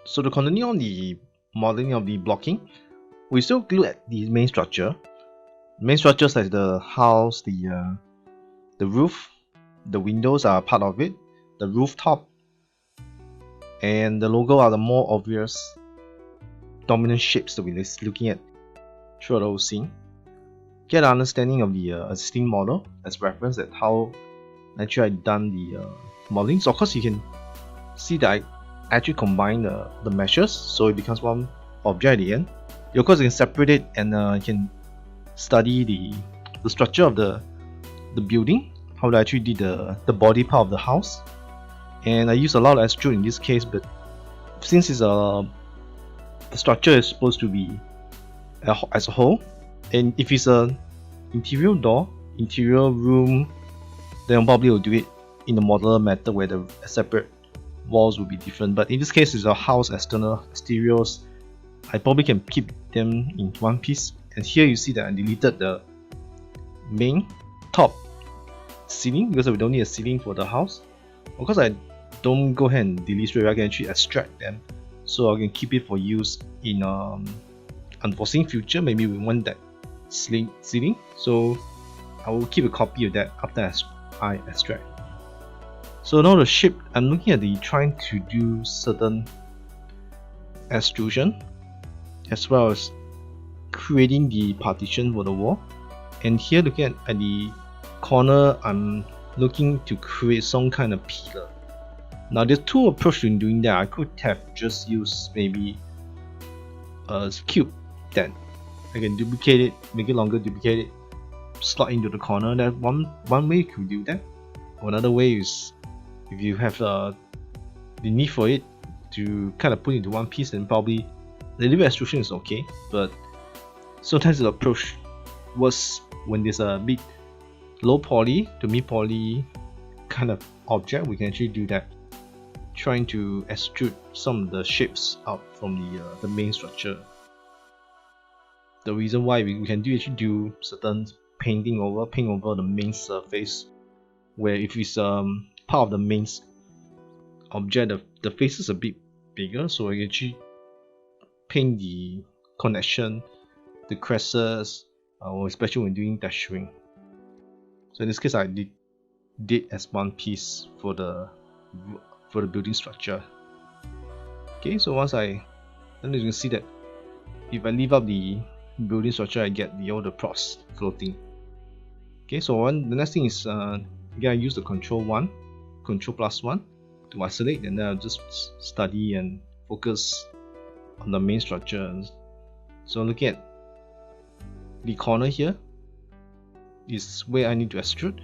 So to continue on the modeling of the blocking, we still look at the main structure. Main structures like the house, the roof, the windows are part of it, the rooftop, and the logo are the more obvious dominant shapes that we're looking at throughout the whole scene. Get an understanding of the existing model as reference at how actually I've done the modeling. So of course you can see that I actually combine the meshes, so it becomes one object at the end. Of course you can separate it and you can study the structure of the building, how I actually did the body part of the house. And I use a lot of extrude in this case, but since it's the structure is supposed to be as a whole, and if it's a interior door, interior room, then probably will do it in the modular method where the separate walls will be different. But in this case, it's a house external exteriors. I probably can keep them in one piece. And here you see that I deleted the main top ceiling because we don't need a ceiling for the house. Of course, I don't go ahead and delete straight away. I can actually extract them, so I can keep it for use in unforeseen future. Maybe we want that ceiling, so I will keep a copy of that after I extract. So now the shape, I'm looking at trying to do certain extrusion as well as creating the partition for the wall. And here looking at the corner, I'm looking to create some kind of pillar. Now there's two approaches in doing that. I could have just used maybe a cube, then I can duplicate it, make it longer, duplicate it, slot into the corner. That one way you could do that. Another way is if you have the need for it to kind of put into one piece, then probably a little bit extrusion is okay. But sometimes the approach was when there's a big low poly to mid poly kind of object, we can actually do that, trying to extrude some of the shapes out from the main structure. The reason why we can actually do certain paint over the main surface, where if it's part of the main object, the face is a bit bigger, so I can actually paint the connection, the creases, especially when doing texturing. So in this case, I did as one piece for the building structure. Okay, so then you can see that if I leave out the building structure, I get all the props floating. Okay, so the next thing is again I use the Control +1 to isolate, and then I'll just study and focus on the main structure. So looking at the corner here is where I need to extrude,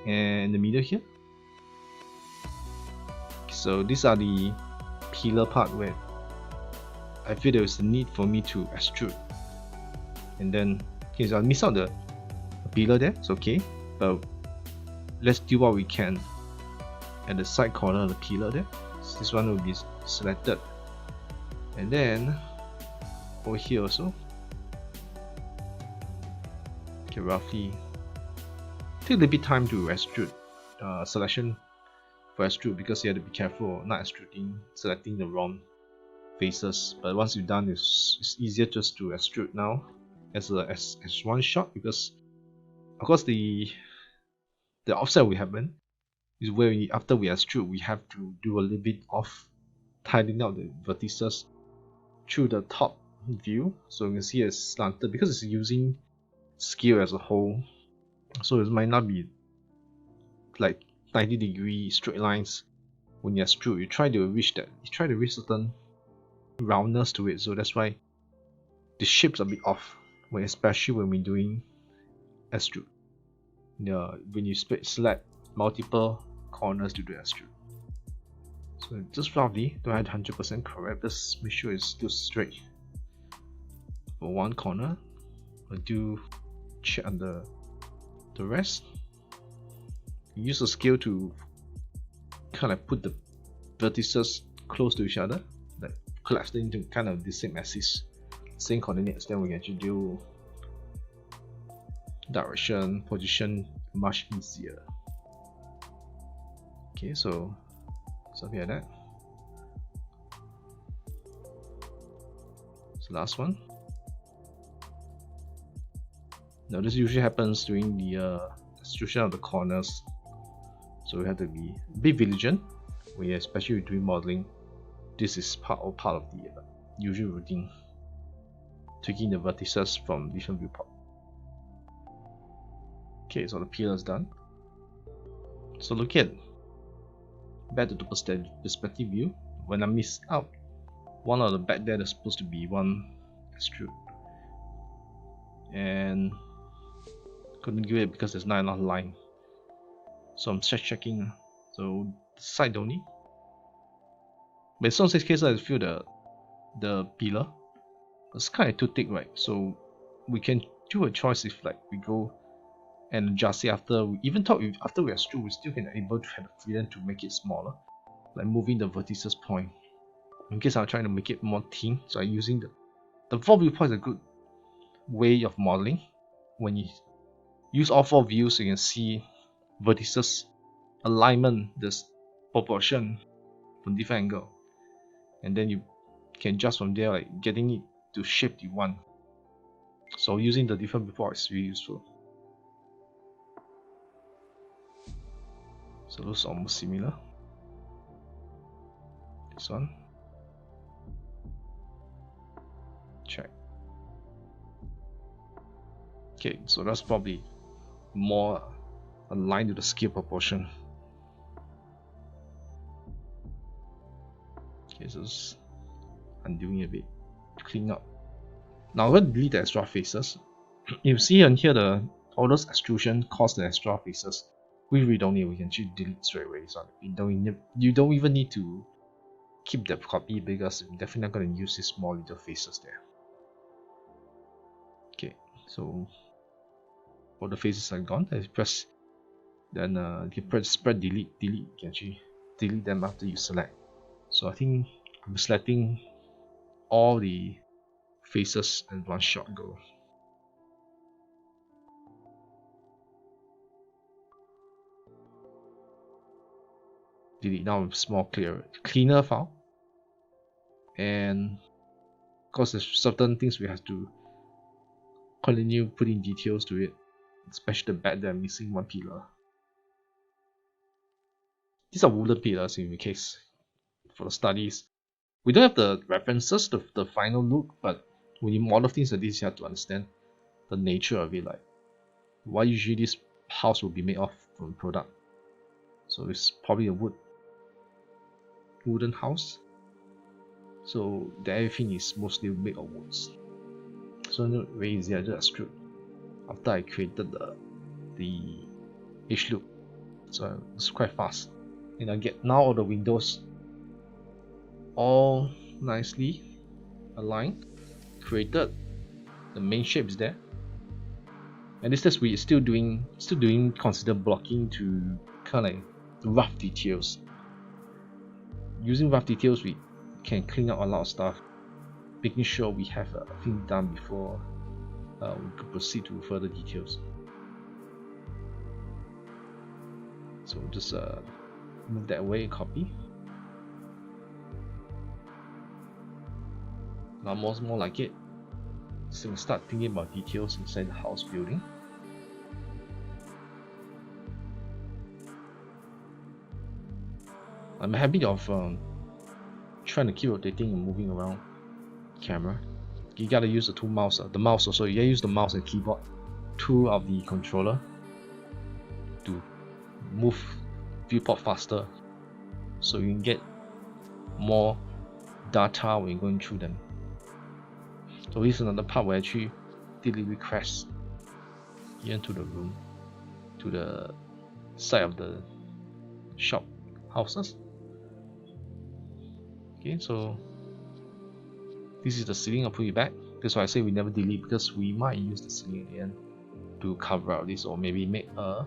and the middle here. So these are the pillar part where I feel there is a need for me to extrude. And then okay, so I'll miss out the pillar there, it's okay, but let's do what we can at the side corner of the pillar there. So this one will be selected, and then over here also, okay, roughly take a little bit time to extrude selection for extrude, because you have to be careful not selecting the wrong faces. But once you're done, it's easier just to extrude now as one shot, because of course the offset we happen is where after we extrude, we have to do a little bit of tidying out the vertices through the top view, so you can see it's slanted because it's using scale as a whole, so it might not be like 90-degree straight lines. When you extrude, you try to reach certain roundness to it, so that's why the shape's a bit off, especially when we're doing extrude. When you select multiple corners to do extrude. So just roughly, don't have 100% correct, just make sure it's still straight. For one corner, I'll do check on the rest. Use the scale to kind of put the vertices close to each other, like collapse them into kind of the same axis, same coordinates. Then we can actually do direction, position much easier. Okay, so something like that. So last one. Now this usually happens during the extrusion of the corners, so we have to be a bit vigilant when especially doing modeling. This is part of the usual routine, taking the vertices from different viewpoint. Okay, so the pillar is done. So look at back to the perspective view. When I missed out one of the back there, there's supposed to be one extrude, and couldn't do it because there's not enough line. So I'm just checking. So the side only. But in some cases, I feel the pillar is kind of too thick, right? So we can do a choice if like we go and adjust it after we after we extrude, we still can able to have the freedom to make it smaller, like moving the vertices point. In case I'm trying to make it more thin, so I'm using the 4 viewpoints is a good way of modeling. When you use all 4 views, you can see vertices, alignment, this proportion from different angle, and then you can adjust from there, like getting it to shape you want. So using the different viewpoints is really useful. So those are almost similar. This one. Check. Okay, so that's probably more aligned to the scale proportion. Okay, so I'm doing a bit to clean up. Now I'm going to delete the extra faces. You see on here all those extrusion cause the extra faces. We don't need, we can actually delete straight away. So you don't even need to keep the copy because we're definitely not going to use these small little faces there. Okay, so all the faces are gone. I press, then you press spread delete. You can actually delete them after you select. So I think I'm selecting all the faces in one shot go. Delete now with small cleaner file, and of course there's certain things we have to continue putting details to it, especially the back there I'm missing one pillar. These are wooden pillars in the case for the studies. We don't have the references to the final look, but when you model things like this, you have to understand the nature of it, like why usually this house will be made of from product. So it's probably a wooden house, so everything is mostly made of woods. So not very easy. I just extrude after I created the edge loop, so it's quite fast. And I get now all the windows all nicely aligned, created. The main shape is there, and this is we still doing consider blocking to kind of like rough details. Using rough details, we can clean up a lot of stuff, making sure we have everything done before we could proceed to further details. So just move that away and copy. Now more like it. So we start thinking about details inside the house building. I'm a habit of trying to keep rotating and moving around the camera. You gotta use the two mouse. The mouse also, you gotta use the mouse and keyboard tool of the controller to move viewport faster, so you can get more data when you're going through them. So this is another part where I actually delivery crash into the room, to the side of the shop houses. Okay, so this is the ceiling. I'll put it back. That's why I say we never delete, because we might use the ceiling again to cover up this, or maybe make a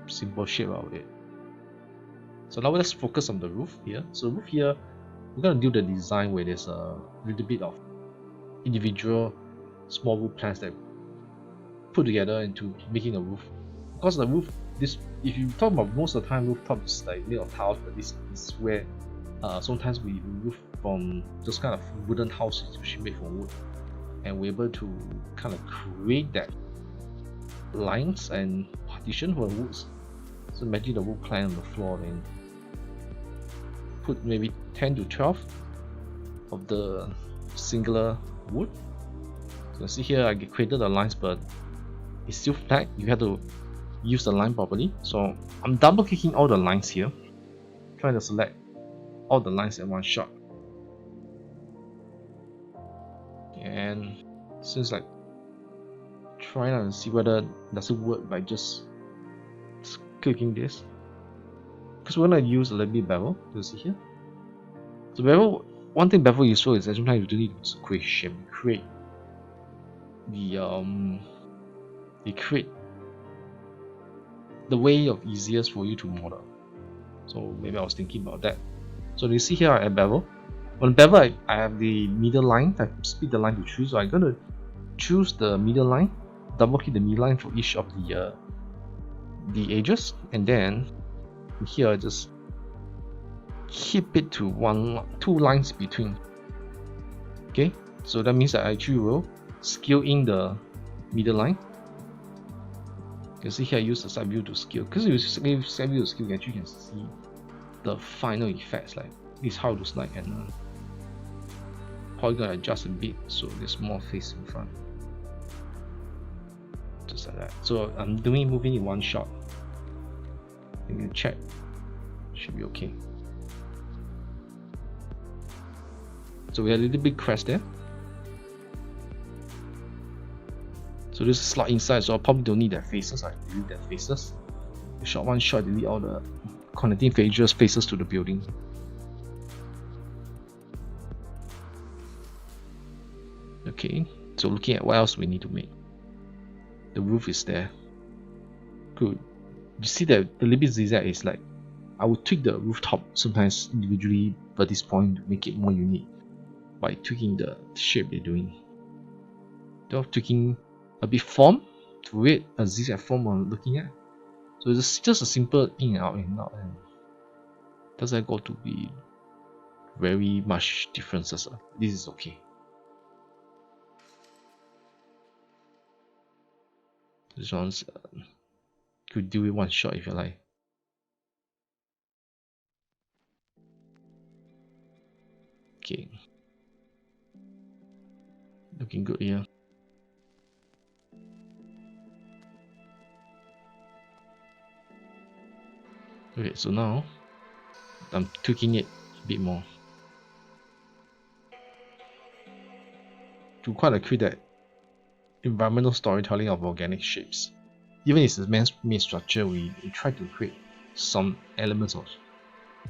simple shape out of it. So now let's focus on the roof here. So roof here, we're gonna do the design where there's a little bit of individual small roof plans that put together into making a roof. Because the roof, if you talk about most of the time, rooftop is like made of tiles, but this is where sometimes we move from those kind of wooden houses which is made from wood, and we're able to kind of create that lines and partition for the woods. So imagine the wood plank on the floor, then put maybe 10 to 12 of the singular wood. So you see here I created the lines, but it's still flat. You have to use the line properly. So I'm double clicking all the lines here, trying to select all the lines in one shot. And since like trying to see whether does it work by just clicking this, because we're gonna use a little bit bevel. You see here. So bevel, one thing bevel is useful is that sometimes you need to create shape, create the way of easiest for you to model. So maybe I was thinking about that. So you see here I add bevel. On bevel I have the middle line. I split the line to choose. So I'm gonna choose the middle line, double click the middle line for each of the edges, and then here I just keep it to two lines between. Okay, so that means that I actually will scale in the middle line. You can see here I use the side view to scale. Because you use side view to scale, you actually can see the final effects. Like this is how it looks like, and probably gonna adjust a bit so there's more face in front. Just like that. So I'm moving in one shot. I'm gonna check. Should be okay. So we have a little bit crest there. So this is slot inside, so I probably don't need that faces. I delete that faces. One shot, delete all the connecting faces to the building. Okay, so looking at what else we need to make. The roof is there. Good. You see that the little bit zigzag is like, I would tweak the rooftop sometimes individually at this point to make it more unique by tweaking the shape they're doing. They're tweaking a bit form to create a zigzag form I'm looking at. So it's just a simple in and out, and doesn't go to be very much differences. This is okay. This one's could do it one shot if you like. Okay, looking good here. Okay, so now I'm tweaking it a bit more to quite create that environmental storytelling of organic shapes. Even if it's a man-made structure, we try to create some elements of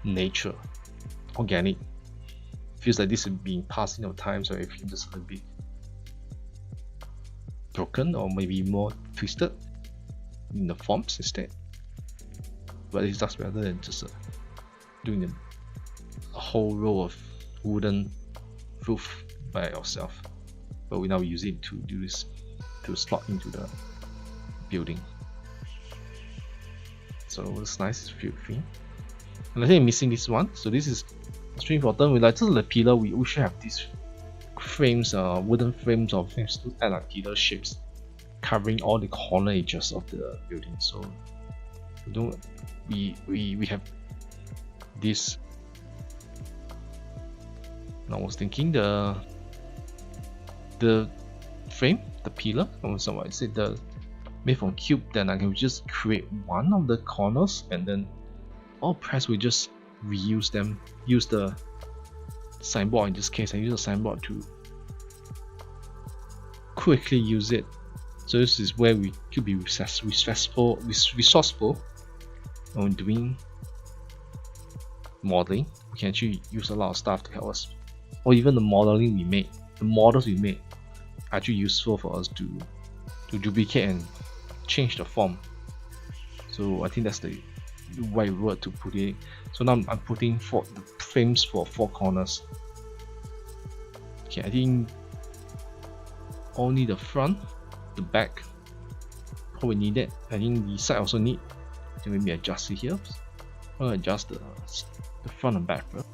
nature, organic. Feels like this is being passing of time, so it feels just a little bit broken or maybe more twisted in the forms instead. But it's just better than just doing a whole row of wooden roof by yourself. But we now use it to do this, to slot into the building. So it's nice, it's free. And I think I'm missing this one. So this is extremely important. We like just the pillar, we should have these frames, wooden frames or frames to add like pillar shapes covering all the corner edges of the building. So we have this. And I was thinking the frame, the pillar, so I said the made from cube, then I can just create one of the corners, and then all press we just reuse them. Use the signboard in this case. I use the signboard to quickly use it. So this is where we could be resourceful when doing modeling. We can actually use a lot of stuff to help us, or even the modeling we made, the models we made, are actually useful for us to duplicate and change the form. So I think that's the right word to put it. So now I'm putting the frames for 4 corners. Okay, I think only the front, the back probably need it. I think the side also need. So maybe adjust it here. I'm gonna adjust the front and back first.